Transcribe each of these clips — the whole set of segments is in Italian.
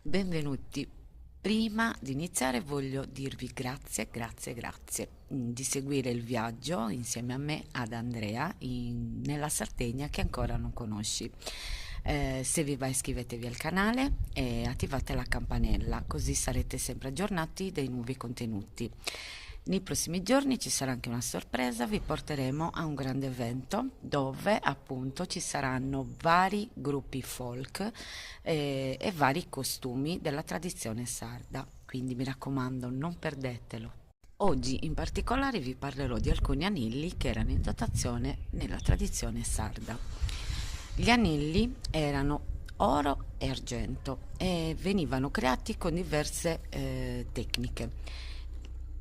Benvenuti. Prima di iniziare voglio dirvi grazie di seguire il viaggio insieme a me ad Andrea nella Sardegna che ancora non conosci. Se vi va iscrivetevi al canale e attivate la campanella così sarete sempre aggiornati dei nuovi contenuti. Nei prossimi giorni ci sarà anche una sorpresa, vi porteremo a un grande evento dove appunto ci saranno vari gruppi folk e vari costumi della tradizione sarda, quindi mi raccomando non perdetelo. Oggi in particolare vi parlerò di alcuni anelli che erano in dotazione nella tradizione sarda. Gli anelli erano oro e argento e venivano creati con diverse tecniche.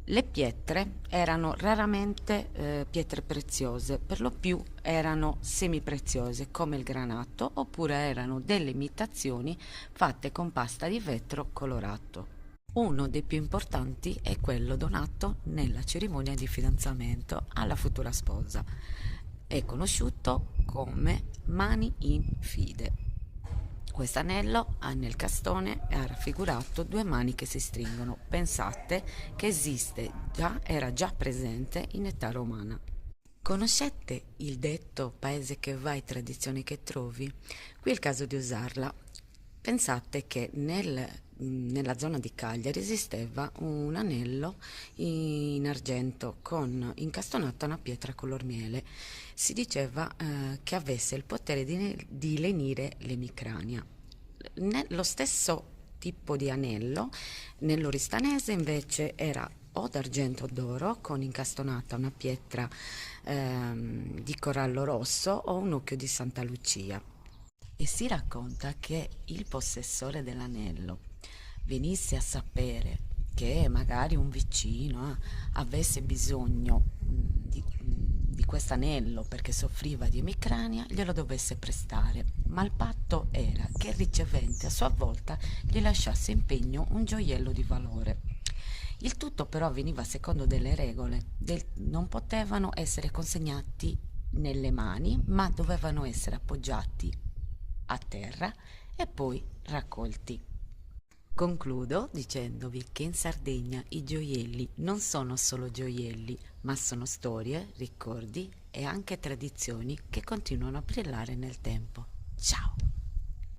Le pietre erano raramente pietre preziose, per lo più erano semipreziose come il granato oppure erano delle imitazioni fatte con pasta di vetro colorato. Uno dei più importanti è quello donato nella cerimonia di fidanzamento alla futura sposa. È conosciuto come mani in fide. Quest'anello nel castone ha raffigurato due mani che si stringono. Pensate che era già presente in età romana. Conoscete il detto paese che vai, tradizione che trovi? Qui è il caso di usarla. Pensate che nella zona di Cagliari esisteva un anello in argento con incastonata una pietra color miele. Si diceva che avesse il potere di lenire l'emicrania. Lo stesso tipo di anello nell'oristanese invece era o d'argento o d'oro con incastonata una pietra di corallo rosso o un occhio di Santa Lucia. E si racconta che il possessore dell'anello venisse a sapere che magari un vicino avesse bisogno di quest'anello perché soffriva di emicrania, glielo dovesse prestare, ma il patto era che il ricevente a sua volta gli lasciasse in pegno un gioiello di valore. Il tutto però avveniva secondo delle regole, non potevano essere consegnati nelle mani, ma dovevano essere appoggiati a terra e poi raccolti. Concludo dicendovi che in Sardegna i gioielli non sono solo gioielli, ma sono storie, ricordi e anche tradizioni che continuano a brillare nel tempo. Ciao!